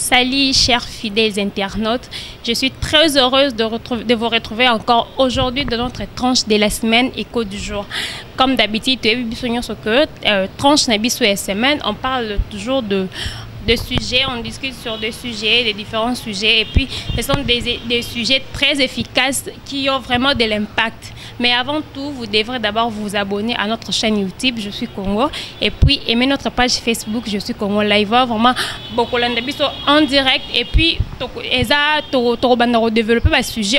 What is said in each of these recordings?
Salut chers fidèles internautes, je suis très heureuse de vous retrouver encore aujourd'hui dans notre tranche de la semaine écho du jour. Comme d'habitude, tranche nabiso et semaine, on parle toujours de sujets, on discute sur des sujets, des différents sujets, et puis ce sont des sujets très efficaces qui ont vraiment de l'impact. Mais avant tout, vous devrez d'abord vous abonner à notre chaîne YouTube, Je suis Congo, et puis aimer notre page Facebook, Je suis Congo Live, vraiment beaucoup en direct, et puis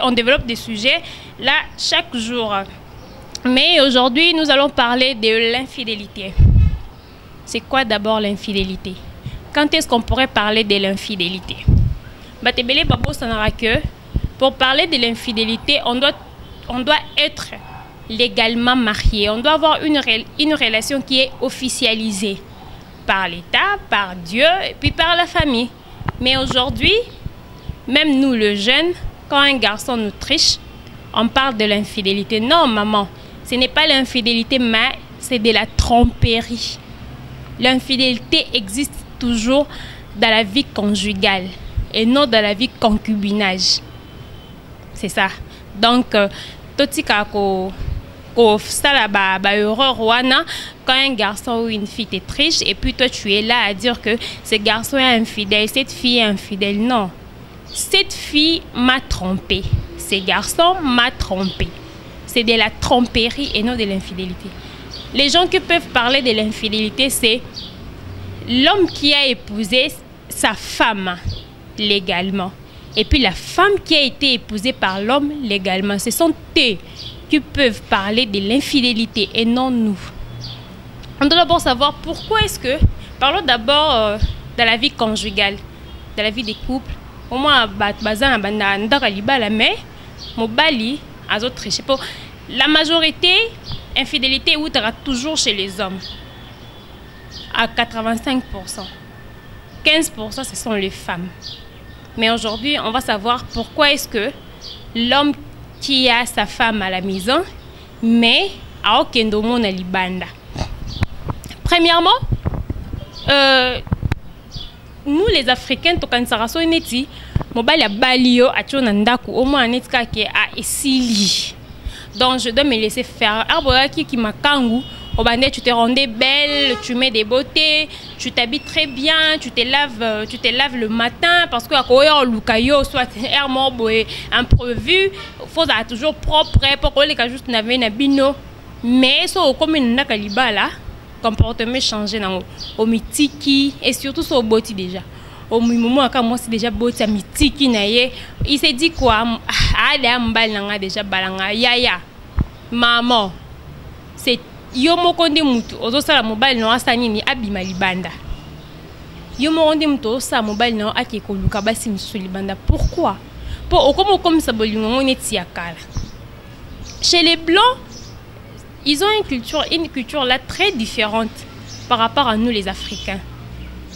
on développe des sujets là chaque jour. Mais aujourd'hui, nous allons parler de l'infidélité. C'est quoi d'abord l'infidélité? Quand est-ce qu'on pourrait parler de l'infidélité? Pour parler de l'infidélité, on doit être légalement marié. On doit avoir une relation qui est officialisée par l'État, par Dieu et puis par la famille. Mais aujourd'hui, même nous, les jeunes, quand un garçon nous triche, on parle de l'infidélité. Non, maman, ce n'est pas l'infidélité, mais c'est de la tromperie. L'infidélité existe toujours dans la vie conjugale et non dans la vie concubinage. C'est ça. Donc, quand un garçon ou une fille te triche et puis toi tu es là à dire que ce garçon est infidèle, cette fille est infidèle. Non, cette fille m'a trompé, ce garçon m'a trompé. C'est de la tromperie et non de l'infidélité. Les gens qui peuvent parler de l'infidélité, c'est l'homme qui a épousé sa femme légalement et puis la femme qui a été épousée par l'homme légalement. Ce sont eux qui peuvent parler de l'infidélité et non nous. On doit d'abord savoir pourquoi est-ce que... Parlons d'abord de la vie conjugale, de la vie des couples. Au moins, la majorité, infidélité est toujours chez les hommes. À 85%. 15%, ce sont les femmes. Mais aujourd'hui, on va savoir pourquoi est-ce que l'homme qui a sa femme à la maison, mais à Okendomo na libanda. Premièrement, nous les Africains, tokansaraso neti, mobile ya balio achona ndaku au moins netka ke a esili. Donc je dois me laisser faire. Arbola qui makangu, tu te rendais belle, tu mets des beautés, tu t'habilles très bien, tu te laves le matin parce que à lukayo soit imprévu, faut être toujours propre pour que les cas juste n'avaient na bino. Mais so comme une nakalibala, comportement changé dans au mitiki et surtout sur boti déjà. Au moment quand moi c'est déjà boti à mitiki naie, il s'est dit quoi? Ah les ambal nanga déjà balanga yaya. Maman, c'est Yomo konde mutu ozosala mobile no asani ni abima libanda. Yomo konde mutu ozosala mobile no akeko luka basi misusu libanda. Pourquoi? Pour comme ça bolingo neti yakala. Chez les blancs, ils ont une culture là très différente par rapport à nous les Africains.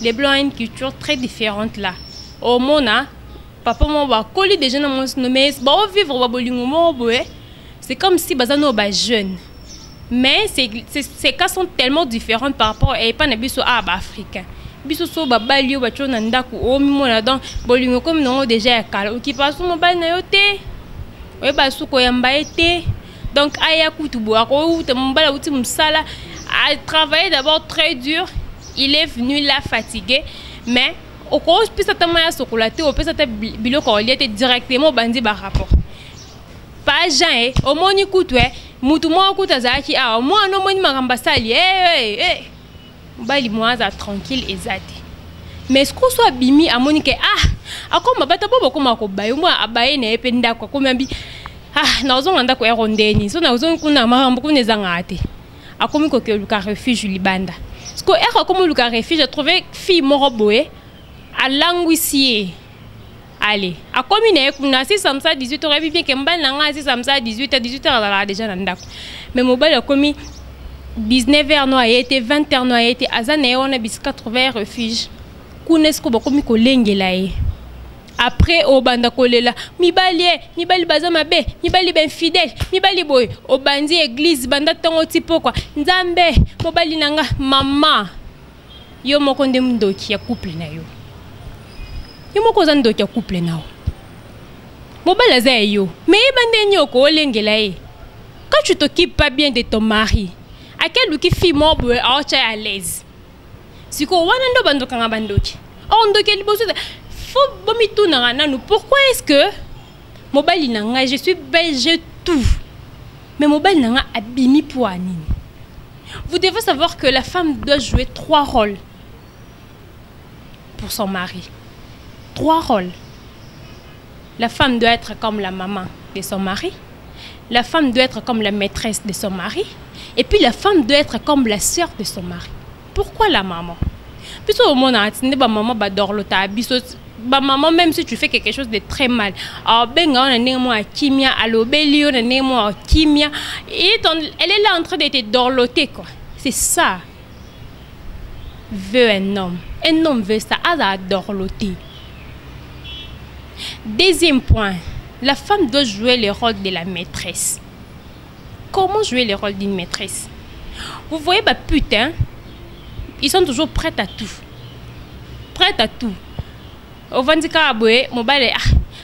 Les blancs ont une culture très différente là. Au mona papa mo ba koli déjà na mon nommé ba vivre ba bolingo mo boé. C'est comme si bazano ba jeune. Mais ces cas sont tellement différents par rapport à pas nabiso africain. Biso so babalio bacho na ndaku o mimona donc bolingo comme non déjà yakala qui passe mon bal na yote. We basu ko yamba été. Donc aya kutu bo ko te mbala uti msala a travaillé d'abord très dur. Il est venu là fatigué mais au cause puis ça tellement ya sokolaté au peut ça bilo ko lié directement bandi ba rapport. Pas Jean au moni kutu mutu mo kutazaki a mo no moni makamba sali bali moaza tranquille ezati. Mais ce qu'on soit bimi a monique akoma bata bobo koma ko bayo mo abaye na ependa ko kombi na ozonga ko erondeni so na ozonga kuna mahambo kuneza ngate akomi ko ke luka refuge libanda. Ce ko ero comme luka refuge j'ai trouvé fille moroboé à languissier. Allez, à combien est-ce que samsa 18h bien que mbal nanga si samsa 18h là déjà nanda. Mais mobile a commis 19h no a été 20h no a été azane on a bis 80 refuge. Kunesko ba komi ko lengelaye. Après au banda kolela mibali baza mabe mibali ben fidèle mibali boy au bandi église banda tongo tipo quoi nzambe mobali nanga mama yo mokonde mdoki ya couple na yo. Yo moko za ndoki ya couple nao. Mobali aza yo. Mais ebande nyoko olengela ye. Quand tu t'occupes pas bien de ton mari, à quel qui fille mort tu es à l'aise. Si ko wana ndo bando kanga bandoki. Oh ndoki liboso faut bomi tout na nanu. Pourquoi est-ce que mobali nanga je suis belle, j'ai tout. Mais mobali nanga abimi pour anini. Vous devez savoir que la femme doit jouer 3 rôles pour son mari. 3 rôles. La femme doit être comme la maman de son mari. La femme doit être comme la maîtresse de son mari. Et puis la femme doit être comme la sœur de son mari. Pourquoi la maman? Puisque au monde entier, maman bador l'ota maman, même si tu fais quelque chose de très mal, elle est là en train de te dorloter, quoi. C'est ça. Veut un homme. Un homme veut ça, elle a dorloter. Deuxième point, la femme doit jouer le rôle de la maîtresse. Comment jouer le rôle d'une maîtresse? Vous voyez, bah putain, ils sont toujours prêts à tout. Prêts à tout. Au Vandika Aboué, mon balai,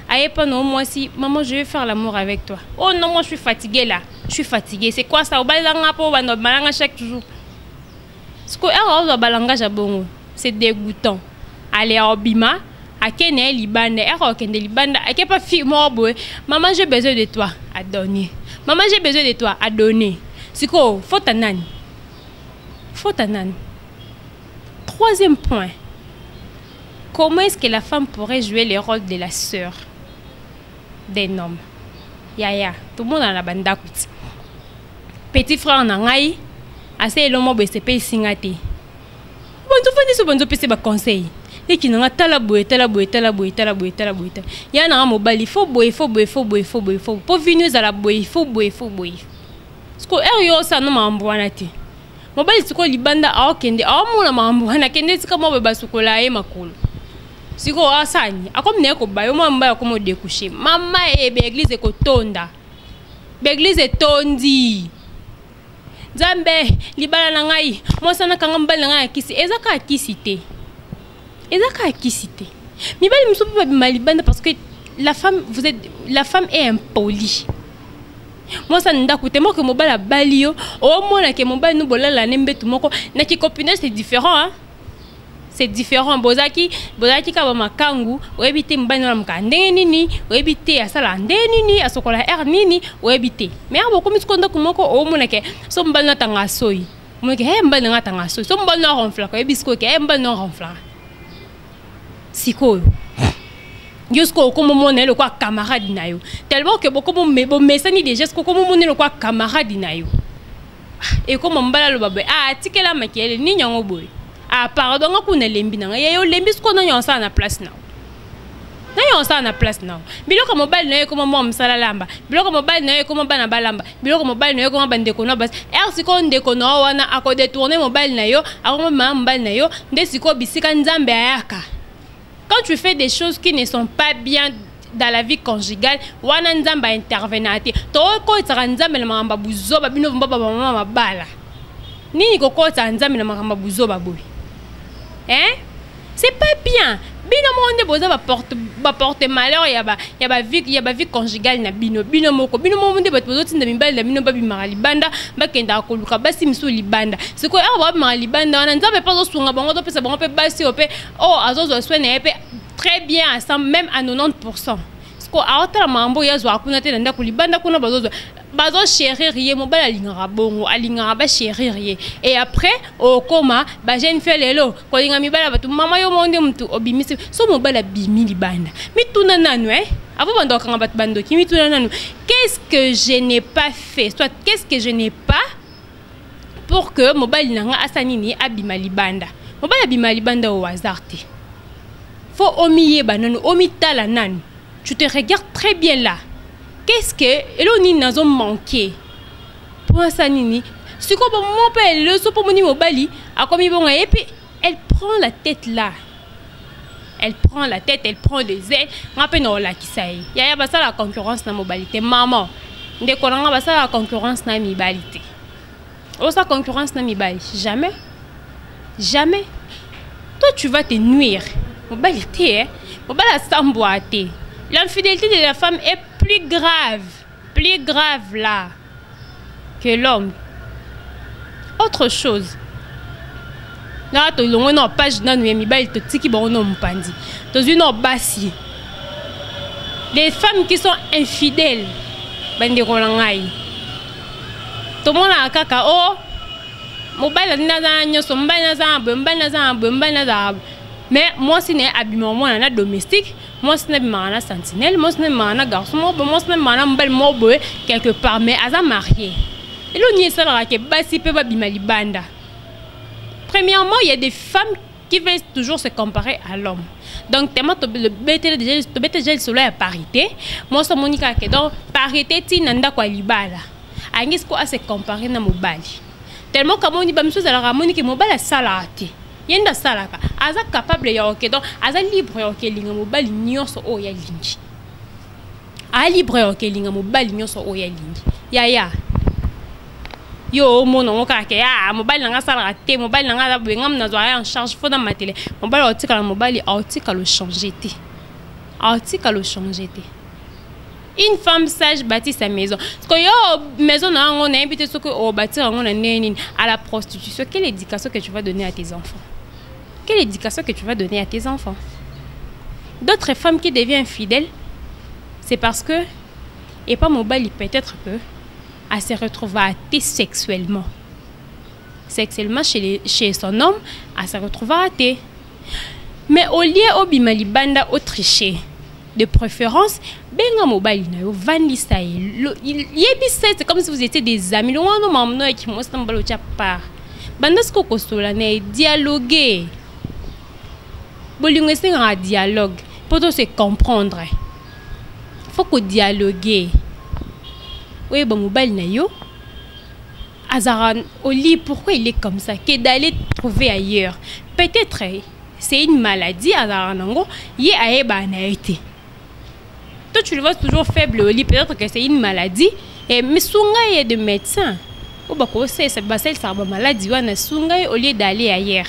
aïe pas non, moi si, maman, je vais faire l'amour avec toi. Oh non, moi je suis fatiguée là. Je suis fatiguée. C'est quoi ça? Au balai, chaque jour. Ce qu'on a au balangage à bon, c'est dégoûtant. Allez à Obima, à Kenya, Libanda, à Kenya, Libanda, à Kepa fille, moi, maman, j'ai besoin de toi à donner. Maman, j'ai besoin de toi à donner. C'est quoi? Faut ta nan. Faut ta nan. Troisième point. Comment est-ce que la femme pourrait jouer le rôle de la sœur d'un homme? Yaya, tout le monde a la bande d'écoute. Petit frère Nangai, assez l'homme se paye singate. Bon, tout le monde se bonne PC conseil. Et qui n'a pas boue, il y a un mobile, il faut boire, pour venir à la boue, il faut boire. Ce qu'on a ça non m'embrouillate. Mobile c'est quoi libanda a okende, a mon m'embrouillana kende c'est comme baba sukola et makolo. Si ko asani, a comme ne ko bayo mamba comme découcher. Maman et l'église ko tonda. L'église est tondi. Zambe libala na ngai, mo sana kangamba na ngai kisi, ezaka kisite. Ezaka kisite. Mi bali mso pas malibanda parce que la femme est impolie. Moi ça n'a coûté moi que mon bal a balio au moins que mon bal nous bola la nembe tout mon na ki copine c'est différent hein. C'est différent bozaki ka ba makangu webite mbani na mkande nini webite asala ndeni nini asokola nini webite mais abo komi tkonda kumoko au moins que so mbani na tanga soyi mo ke he mbani na tanga soyi so mbani na ronfla ko ebisko ke he mbani na ronfla siko jusqu'au comme mon le quoi camarade nayo tellement que beaucoup bon messani des gestes comme mon le quoi camarade nayo et comme mbala le baba tikela makele ni nyango boy pardon ko na lembi na yo lembi ko na nyonsa na place na nyonsa na place na biloko mobile na yo comme mo msala lamba biloko mobile na yo comme bana balamba biloko mobile na yo comme bandeko no bas siko ndeko no wana ako détourner mobile na yo ako mobile na yo ndesiko bisika nzambe ayaka. Quand tu fais des choses qui ne sont pas bien dans la vie conjugale, wana nzamba intervenante. To ko tsara nzamba na mamba buzoba bino mbaba mama mabala. Nini ko ko tsara nzamba na mamba buzoba boy. Hein? C'est pas bien. Bino monde boza ba porte malheur ya ba vie conjugale na bino moko monde ba bozo tinda mibali na bino babi mara libanda bakenda ko luka basi miso libanda. C'est quoi ba mara libanda wana nzamba pas sunga bango to pesa bango pe basi ope azozo soine epe très bien à même à 90%. C'est quoi aota mambo ya zo akuna te nda ko libanda kuna bazo chérir ye mobala alingara bongo alingara ba chérir ye et après au coma ba jeune fait lelo ko linga mibala batu mama yo monde mtu obimisi so mobala bimi libanda mituna nanu avant bando kanga batu bando ki mituna nanu qu'est-ce que je n'ai pas fait soit qu'est-ce que je n'ai pas pour que mobali nanga asanini abima libanda mobala abima libanda au hasard te faut omiye bananu omitala nanu tu te regardes très bien là. Qu'est-ce que eloni nazo manqué pour ça nini si ko mon père le so pour moni mobali a comme bon et puis elle prend la tête là elle prend des ailes rappelle non là qui ça y a pas ça la concurrence na mobilité maman ndeko nanga ba ça la concurrence na mibalité oh ça concurrence na mibali jamais toi tu vas te nuire mobali te mobali asambwa te. L'infidélité de la femme est plus grave là que l'homme. Autre chose. Là, tu as une page dans le mibali, tu as une pandi. Tu as une bassi. Les femmes qui sont infidèles, bande rolangai. Tout le monde a kaka oh, mobile n'a nyoso mbana za mais moi c'est un habillement moi na domestique, moi c'est un mana sentinelle, moi c'est un mana garçon, moi c'est un mana mbel mobo quelque part mais aza marié. Et l'on y est ça que basi peut pas bimali banda. Premièrement, il y a des femmes qui veulent toujours se comparer à l'homme. Donc, tellement le bête déjà sur la parité. Moi, c'est Monica qui donc parité ti nanda kwa libala. Angis ko a se comparer na mobali. Tellement comme on dit ba mso za la Monica mobali salati. Yenda salaka. Aza capable ya ok donc aza libre ya ok linga mobali nyonso o ya lingi. A libre ya ok linga mobali nyonso o ya lingi. Ya. Yo mono ngoka ke ya mobile nanga sala te mobile nanga la bengam na zo en charge faut dans ma télé mobile otika la mobile otika le changer te une femme sage bâtit sa maison parce que yo maison na on a invité ce que au bâtir on a neni à la prostitution. Quelle éducation que tu vas donner à tes enfants? D'autres femmes qui deviennent infidèles, c'est parce que et pas mobile peut-être que à se retrouver sexuellement chez son homme, à se retrouver. Mais au lieu au bimali banda au tricher, de préférence, benga mobile na yo vandisa c'est comme si vous étiez des amis. Le one mamno et qui mostra mbalo cha par. Banda sko kostola na dialoguer. Bolingo c'est un dialogue pour se comprendre. Faut que dialoguer. Oui, bon, mobile na yo. Azaran, au lit, pourquoi il est comme ça? Que d'aller trouver ailleurs. Peut-être, c'est une maladie, Azaranango, y a été. Toi, tu le vois toujours faible au lit, peut-être que c'est une maladie. Et mais sunga y a des médecins. Ou bah, c'est ça, maladie, on a sunga au lieu d'aller ailleurs.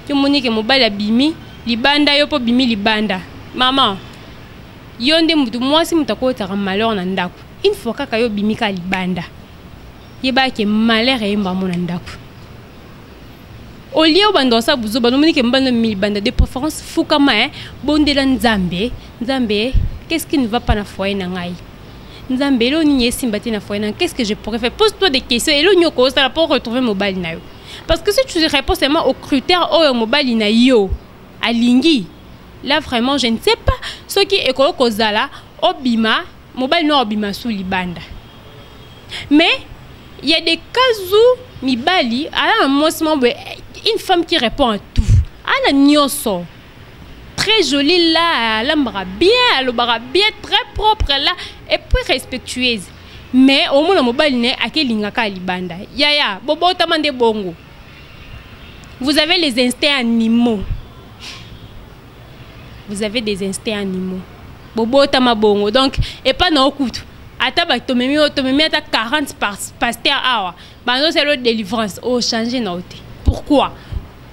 Tu m'as dit que mobile a bimi, libanda, yo po bimi libanda. Maman. Yonde mutu mwasi mutakota malheur na ndako une fois kaka yo bimika libanda yeba ke malheur yemba mona ndako au lieu bandosa buzo banomoni ke mbanda milibanda de préférence fukama bondela nzambe qu'est-ce qui ne va pas na foyer na ngai nzambe lo ni esimbati na foyer na qu'est-ce que je pourrais faire? Pose-toi des questions et lo nyoko ça pour retrouver mobile na yo parce que si tu réponds seulement aux critères au mobile na yo alingi. Là vraiment je ne sais pas ce qui est kozala obima mobile no obima sous libanda. Mais il y a des cas où mibali a une femme qui répond à tout. Ana nyoso très jolie là, l'ambra bien, très propre là et puis respectueuse. Mais au moins mobile ne akelingaka libanda. Ya bobo tamande bongo. Vous avez les instincts animaux. Vous avez des instincts animaux. Bobo tamabongo. Donc, et pas dans le coup. Ata tomemi ata 40 pasteurs awa. Bando c'est le délivrance. Oh, changer note. Pourquoi?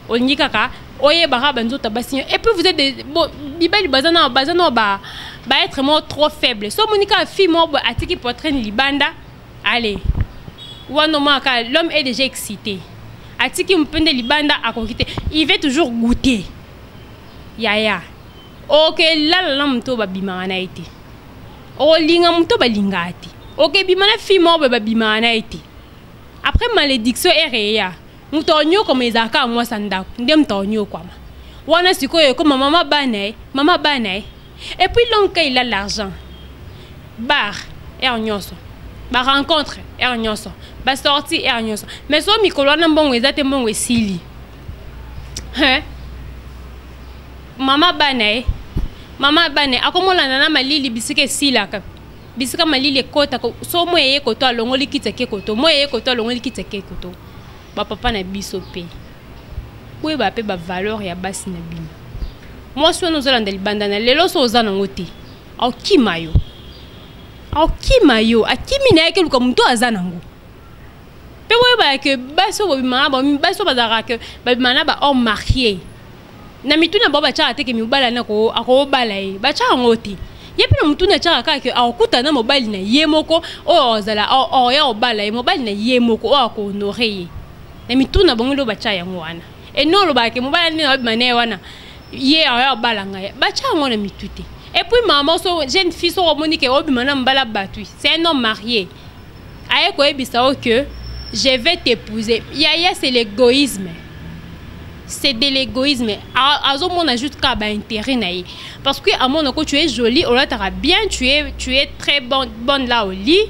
On dit kaka. Oye bara banzo tabassinyo. Et puis vous êtes des bibeli bazana ba être moins trop faible. So monika fille mo atiki poitrine libanda. Allez. L'homme est déjà excité. Atiki mpende libanda a conquêter. Il veut toujours goûter. Ya. Ok, là mto ba bimana ite. O linga mto ba lingati. Ok, bimana fimo ba bimana ite. Après malédiction ereya. Mto nyo comme ezaka moi sanda. Ndem to nyo kwa ma. Wana sikoyo comme maman bana. Et puis l'oncle il a l'argent. Bar ernyoso. Ba rencontre ernyoso. Ba sortie ernyoso. Mais so mikolo na mbongo ezate mbongo esili. Hein? Mama bane akomola na malili bisike silaka bisika malili kota so moye koto alongoli kiteke koto ba papa na biso pe we ba pe ba valeur ya basi na bino moi so no zolanda libanda na lelo so ozana ngote akimayo akimi na yake luka mtu azana ngo pe we ba ke baso bobimana ba baso bazara ke ba bimana ba homme marié na mituna baba cha ateke mibala na ko akobala e ba cha ngoti yepe na mutuna cha kaka akuta na mobile na yemoko o zala o ya obala e mobile na yemoko o ko honorer na mituna bongolo ba cha yango wana e no lo ba ke mobile ni na mane wana ye ya obala nga ba cha ngona mitute et puis maman so jeune fille so monique obi mana mbala batui c'est un homme marié aye ko ebisa o que je vais t'épouser yaya c'est l'égoïsme. C'est de l'égoïsme. Azo mon ajoute qu'à intérêt naïe. Parce que à mon avis tu es jolie, on t'aura bien, tu es très bonne là au lit.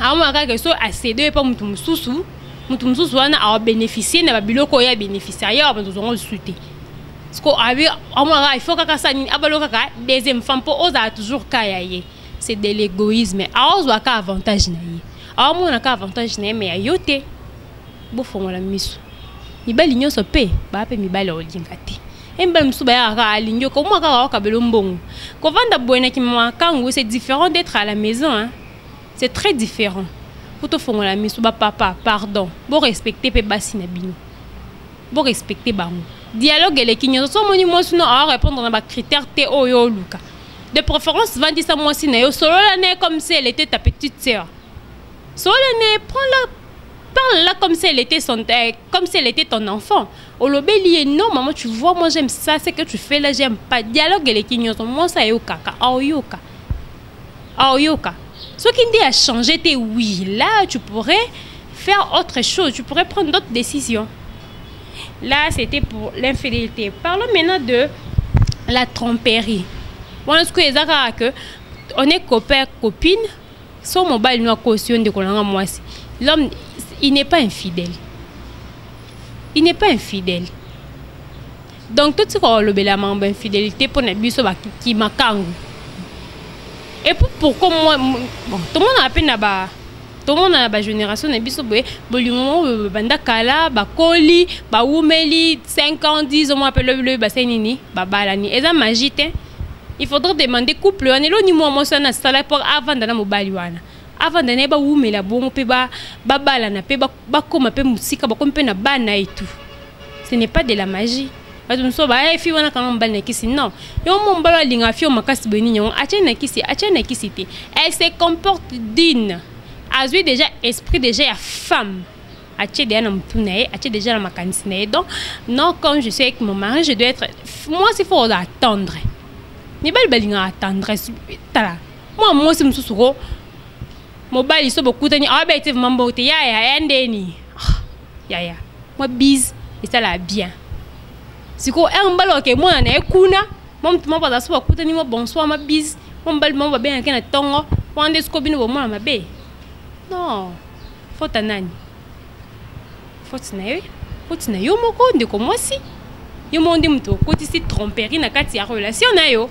À mon avis que ça à céder pas mutumsusu wana a bénéficier na biloko ya bénéficiaire ba nous aurons souhaité. Parce que à mon avis il faut que ça ni abalo kaka deuxième femme pour osa toujours kayaye. C'est de l'égoïsme. A ozo ka avantage naïe. A mon avis avantage naïe mais ayote. Bo fongola miso. Mibali nyonso pe ba pe mibali olinga te emba msuba ya ka alinyo ko mo ka ka belombongo ko vanda boena ki makangu c'est différent d'être à la maison hein. C'est très différent pour to fongola misuba papa pardon bo respecter pe basi na bino bo respecter bango dialogue le kinyo so moni mo suno a répondre na ba critères te oyo luka de préférence vandi sa moi si na yo solo la ne comme si elle était ta petite sœur solo ne prends la parle là comme si elle était ton enfant. Au lobélier, non, maman, tu vois, moi j'aime ça, c'est que tu fais là, j'aime pas. Dialogue les kignons, moi ça yoka, aoyoka. Aoyoka. Ce qui dit à changer, t'es oui, là tu pourrais faire autre chose, tu pourrais prendre d'autres décisions. Là, c'était pour l'infidélité. Parlons maintenant de la tromperie. Bon, est-ce que on est copain, copine, son mobile nous a cautionné de colanga moi. L'homme il n'est pas infidèle. Il n'est pas infidèle. Donc tout ce qu'on a le membre infidélité pour ne pas qui makangu. Et pourquoi moi bon tout le monde a à peine là-bas. Tout le monde a la génération ne biso boye bolimo banda kala ba koli ba umeli 5 ans 10 ans appelle le basenini ba balani eza magite. Il faudrait demander couple on est là ni moi ça na sala pour avant dans mobile wana. Avant d'aller ba umela bon pe ba bala na pe ba koma pe musika ba kompe na bana et tout. Ce n'est pas de la magie. Parce que nous sommes ba fi wana quand bana kisi non. Yo mon bala linga fi o makasi beni nyon achena kisi te. Elle se comporte digne. Azui déjà esprit déjà ya femme. Ache déjà na mtunae, ache déjà na makanisne. Donc non quand je suis avec mon mari, je dois être moi c'est faut attendre. Ni bal balinga attendre tala. Moi c'est msusuro. Mobile so beaucoup tani abete mambo te ya ndeni ya moi bise et ça la bien siko mbalo ke moi na ekuna mom tuma ba so beaucoup tani mo bonsoir ma bise mom bal mom ba bien ke na tongo wande sko bino bo moi ma be non faut tanani faut na yo moko ndeko moi si yo monde mto ko ti si tromperie na kati ya relation na yo.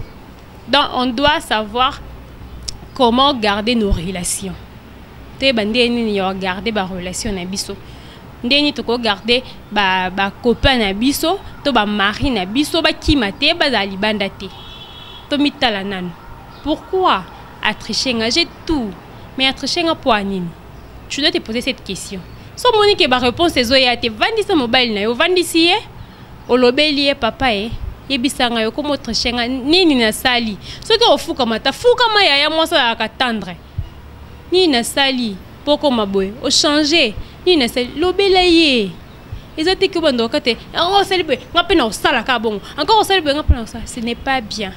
Donc on doit savoir comment garder nos relations. Te bande ni yo garder ba relation na biso. Ndeni to ko garder ba copain na biso, to ba mari na biso ba kimate ba zali banda te. To mitala nan. Pourquoi atrishenga j'ai tout, mais atrishenga pour nini? Tu dois te poser cette question. So monique ba réponse ezoya te vandi sa mobile na yo vandi siye. Olobeli papa yebisanga yo komo atrishenga nini na sali. Ce que ofuka mata fuka ma ya moi ça akatendre. Ni na sali poko maboy o changer ni na sali lobelaye ezate ke bando kate on célébrer ngape na osala ka bon encore on célébrer ngape na osala ce n'est pas bien,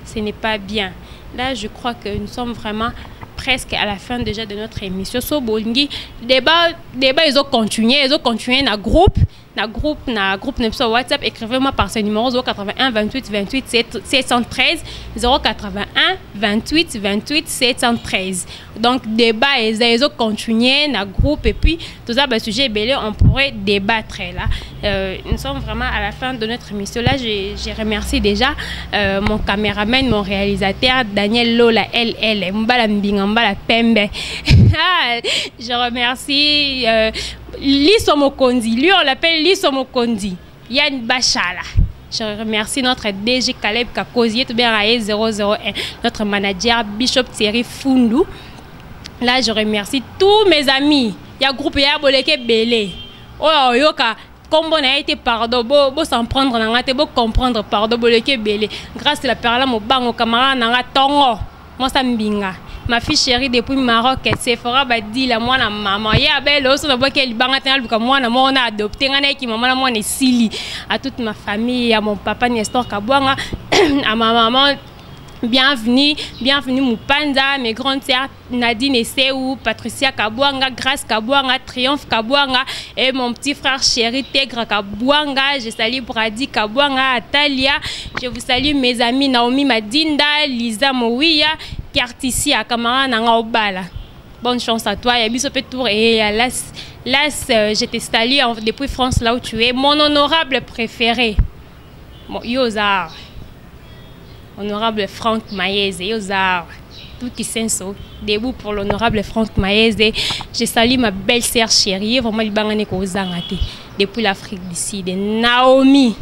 ce n'est pas bien. Là je crois que nous sommes vraiment presque à la fin déjà de notre émission. So bongi débat ils ont continué na groupe sur WhatsApp. Écrivez-moi par ce numéro 081 28 28 713 081 28 28 713. Donc débat ils ont continué na groupe et puis tout ça sujet belé on pourrait débattre là. Nous sommes vraiment à la fin de notre émission. Là je remercie déjà mon caméraman, mon réalisateur Daniel Lola LL Mbala Mbinga Mbala Pembe. Je remercie Liso Mokondi, lui on l'appelle Liso Mokondi, Yann Bachala. Je remercie notre DG Caleb Kakosi, tout bien 001, notre manager Bishop Thierry Fundu. Là je remercie tous mes amis. Il y a groupe ya boleke belé. Oh yoka combo na été pardon bo s'en prendre na ngate bo comprendre pardon bo leke belé grâce à la perla mo bango camarade na nga tongo moi ça mbinga ma fille chérie depuis Maroc c'est fera ba dit la moi na maman ya belle so na boke libanga tena luka moi na moi na adopté ngana ki maman na moi ne sili à toute ma famille à mon papa Nestor Kabwanga à ma maman bienvenue Mupanda, mes grandes sœurs Nadine et Seou, Patricia Kabwanga, Grace Kabwanga, Triomphe Kabwanga et mon petit frère chéri Tegra Kabwanga. Je salue Brady Kabwanga, Atalia. Je vous salue mes amis Naomi Madinda, Lisa Mouia, Kartissia, Kamara Nanga Obala. Bonne chance à toi, Yabiso Petour et Las, je t'ai salué depuis France là où tu es. Mon honorable préféré, bon, Yozar. Honorable Franck Maïeze, Yozar, tout qui s'enso, debout pour l'honorable Franck Maïeze. Je salue ma belle-sœur chérie, vraiment libangane ko zangate depuis l'Afrique du Sud, Naomi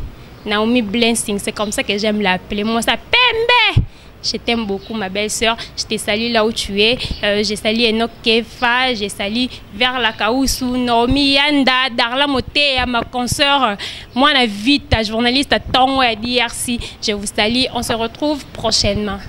Blessing, c'est comme ça que j'aime l'appeler. Moi ça Pembe. Je t'aime beaucoup ma belle-sœur, je te salue là où tu es. Je salue Enoch Kefa, je salue vers la Kaoussou, Naomi Yanda, Darla Moté, ma consoeur, moi la vite, ta journaliste à Tongo et DRC. Je vous salue, on se retrouve prochainement.